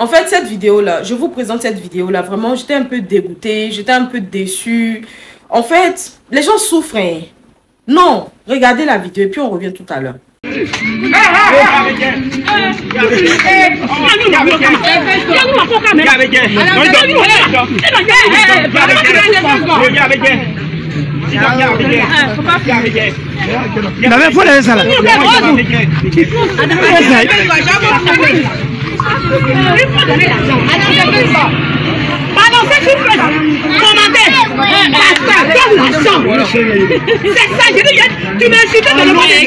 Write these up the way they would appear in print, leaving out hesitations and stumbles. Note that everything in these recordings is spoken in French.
En fait, cette vidéo-là, je vous présente cette vidéo-là. Vraiment, j'étais un peu dégoûtée, j'étais un peu déçue. En fait, les gens souffrent. Hein. Non, regardez la vidéo et puis on revient tout à l'heure. C'est ça, je dis, tu m'as incité de demander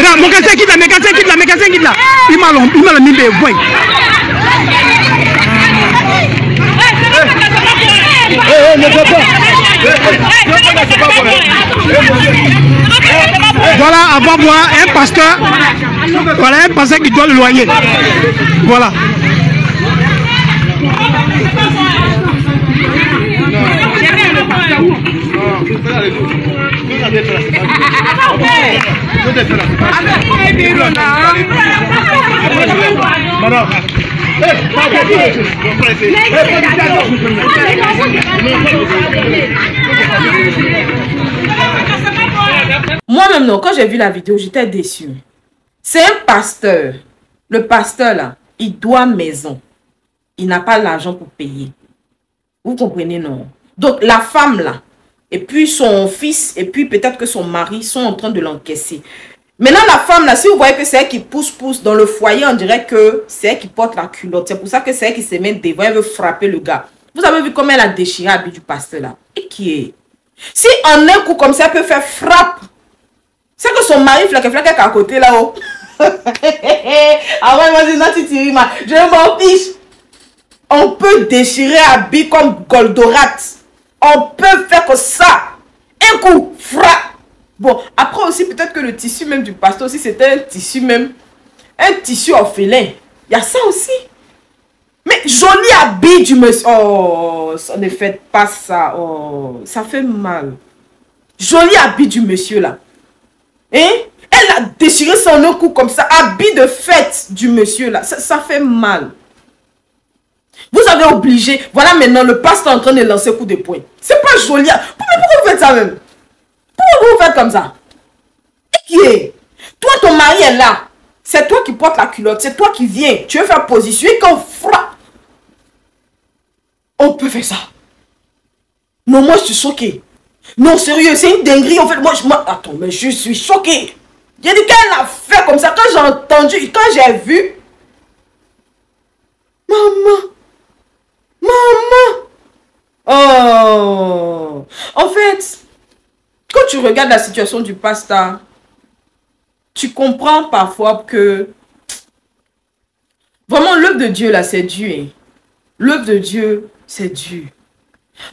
non, mon cassin quitte là, mes cassins quitte là, mes cassins quitte là. Il m'a mis des points. Voilà, avant moi, un pasteur. Voilà, un pasteur qui doit le loyer. Voilà. Moi-même, non, quand j'ai vu la vidéo, j'étais déçue. C'est un pasteur. Le pasteur, là, il doit maison. Il n'a pas l'argent pour payer. Vous comprenez, non? Donc, la femme, là, et puis son fils, et puis peut-être que son mari sont en train de l'encaisser. Maintenant, la femme, là, si vous voyez que c'est elle qui pousse dans le foyer, on dirait que c'est elle qui porte la culotte. C'est pour ça que c'est elle qui se met devant, elle veut frapper le gars. Vous avez vu comment elle a déchiré l'habit du pasteur, là? Et qui est? Si en un coup comme ça, elle peut faire frappe, c'est que son mari flaque à côté, là-haut. Ah ouais, moi, je m'en fiche. On peut déchirer habit comme Goldorak. On peut faire que ça. Un coup, frappe. Bon, après aussi, peut-être que le tissu même du pasteur aussi, c'était un tissu même. Un tissu orphelin. Il y a ça aussi. Mais joli habit du monsieur. Oh, ça ne fait pas ça. Oh, ça fait mal. Joli habit du monsieur là. Hein? Elle a déchiré son coup comme ça. Habit de fête du monsieur là. Ça fait mal. Vous avez obligé. Voilà maintenant le pasteur en train de lancer coup de poing. C'est pas joli. Pourquoi vous faites ça même? Pourquoi vous faites comme ça? Et qui est? Toi, ton mari est là. C'est toi qui portes la culotte. C'est toi qui viens. Tu veux faire position et qu'on frappe. On peut faire ça. Non, moi je suis choquée. Non, sérieux, c'est une dinguerie. En fait, moi, attends, mais je suis choquée. J'ai dit qu'elle a fait comme ça. Quand j'ai entendu, quand j'ai vu. Maman. Oh. En fait, quand tu regardes la situation du pasteur, tu comprends parfois que vraiment l'œuvre de Dieu là, c'est dur. L'œuvre de Dieu, c'est dur.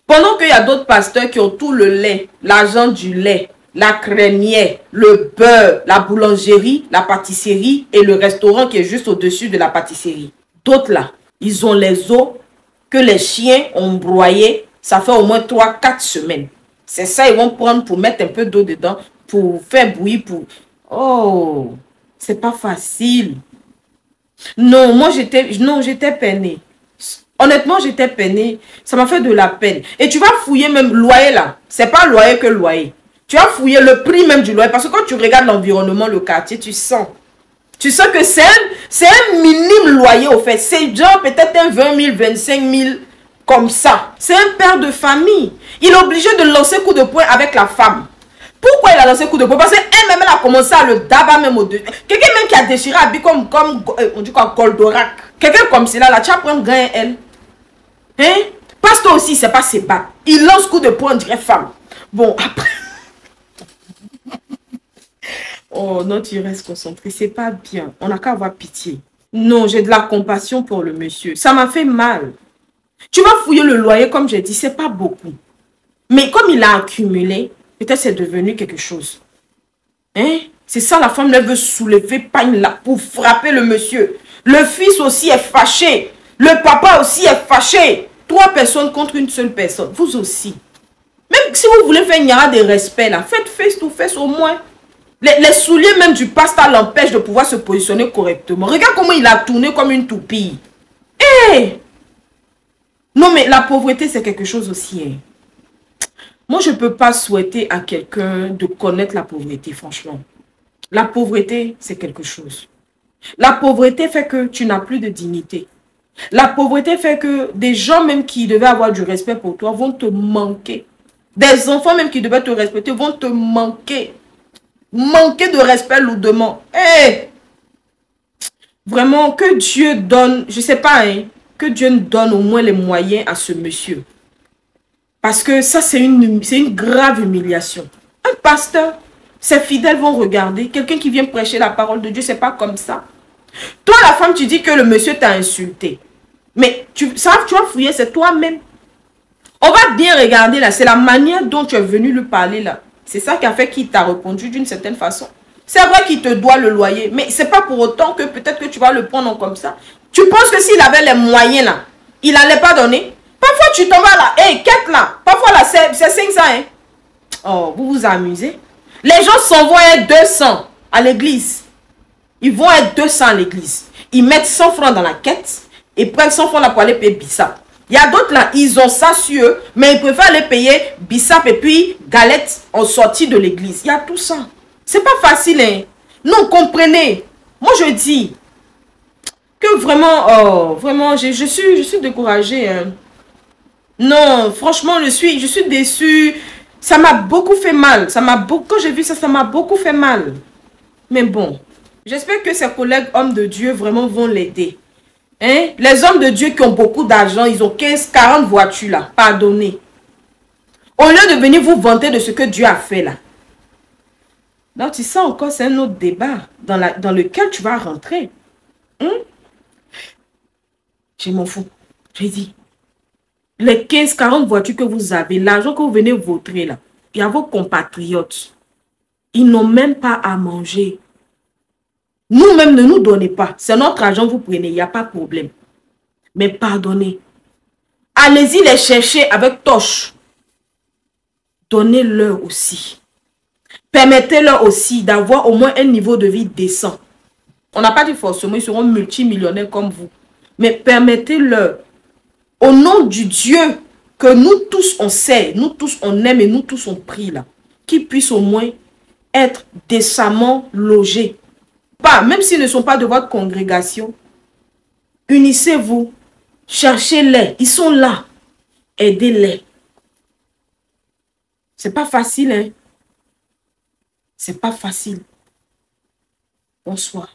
Pendant qu'il y a d'autres pasteurs qui ont tout le lait, l'argent du lait, la crémière, le beurre, la boulangerie, la pâtisserie et le restaurant qui est juste au-dessus de la pâtisserie. D'autres là, ils ont les os que les chiens ont broyés, ça fait au moins 3-4 semaines. C'est ça, ils vont prendre pour mettre un peu d'eau dedans, pour faire bouillir, pour... Oh, c'est pas facile. Non, moi j'étais peinée. Honnêtement, j'étais peinée. Ça m'a fait de la peine. Et tu vas fouiller même loyer là. C'est pas loyer que loyer. Tu vas fouiller le prix même du loyer. Parce que quand tu regardes l'environnement, le quartier, tu sens. Tu sens que c'est un minime loyer au fait. C'est genre peut-être un 20 000, 25 000 comme ça. C'est un père de famille. Il est obligé de lancer coup de poing avec la femme. Pourquoi il a lancé coup de poing? Parce qu'elle-même, elle a commencé à le dabat même au-dessus. Quelqu'un même qui a déchiré habit comme on dit quoi, Goldorak. Quelqu'un comme cela, là, tu vas prendre gain elle. Hein? Pasteur aussi, c'est pas ses bacs. Il lance coup de poing, on dirait femme. Bon, après... Oh non, tu restes concentré, c'est pas bien. On n'a qu'à avoir pitié. Non, j'ai de la compassion pour le monsieur. Ça m'a fait mal. Tu vas fouiller le loyer, comme j'ai dit, c'est pas beaucoup. Mais comme il a accumulé, peut-être c'est devenu quelque chose. Hein? C'est ça, la femme, elle veut soulever pagne là pour frapper le monsieur. Le fils aussi est fâché. Le papa aussi est fâché. 3 personnes contre une seule personne. Vous aussi. Même si vous voulez faire une yara de respect là, faites face to face au moins. Les souliers même du pasteur l'empêchent de pouvoir se positionner correctement. Regarde comment il a tourné comme une toupie. Hey! Non mais la pauvreté c'est quelque chose aussi. Hein. Moi je ne peux pas souhaiter à quelqu'un de connaître la pauvreté franchement. La pauvreté c'est quelque chose. La pauvreté fait que tu n'as plus de dignité. La pauvreté fait que des gens même qui devaient avoir du respect pour toi vont te manquer. Des enfants même qui devaient te respecter vont te manquer. Manquer de respect lourdement. Hey! Vraiment, que Dieu donne, je ne sais pas, hein, que Dieu nous donne au moins les moyens à ce monsieur. Parce que ça, c'est une grave humiliation. Un pasteur, ses fidèles vont regarder. Quelqu'un qui vient prêcher la parole de Dieu, c'est pas comme ça. Toi, la femme, tu dis que le monsieur t'a insulté. Mais tu vas fouiller, c'est toi-même. On va bien regarder là. C'est la manière dont tu es venu lui parler là. C'est ça qui a fait qu'il t'a répondu d'une certaine façon. C'est vrai qu'il te doit le loyer. Mais c'est pas pour autant que peut-être que tu vas le prendre comme ça. Tu penses que s'il avait les moyens là, il n'allait pas donner? Parfois tu tombes là. Hé, quête là. Parfois là, c'est 500. Hein? Oh, vous vous amusez. Les gens s'envoient être 200 à l'église. Ils vont être 200 à l'église. Ils mettent 100 francs dans la quête. Et prennent 100 francs là pour aller payer Bissap. Il y a d'autres là, ils ont ça sur eux, mais ils préfèrent aller payer Bissap et puis galette en sortie de l'église. Il y a tout ça. C'est pas facile, hein. Non, comprenez. Moi, je dis que vraiment, oh, vraiment, je suis découragée. Hein. Non, franchement, je suis déçue. Ça m'a beaucoup fait mal. Quand j'ai vu ça, ça m'a beaucoup fait mal. Mais bon, j'espère que ses collègues hommes de Dieu vraiment vont l'aider. Hein? Les hommes de Dieu qui ont beaucoup d'argent, ils ont 15, 40 voitures là, pardonnez. Au lieu de venir vous vanter de ce que Dieu a fait là. Donc, tu sais encore, c'est un autre débat dans lequel tu vas rentrer. Hein? Je m'en fous. J'ai dit, les 15, 40 voitures que vous avez, l'argent que vous venez vautrer là, il y a vos compatriotes. Ils n'ont même pas à manger. Nous-mêmes, ne nous donnez pas. C'est notre argent, vous prenez, il n'y a pas de problème. Mais pardonnez. Allez-y les chercher avec torche. Donnez-leur aussi. Permettez-leur aussi d'avoir au moins un niveau de vie décent. On n'a pas dit forcément, ils seront multimillionnaires comme vous. Mais permettez-leur, au nom du Dieu que nous tous on sait, nous tous on aime et nous tous on prie là, qu'ils puissent au moins être décemment logés. Pas, même s'ils ne sont pas de votre congrégation, unissez-vous, cherchez-les, ils sont là, aidez-les. C'est pas facile, hein? C'est pas facile. Bonsoir.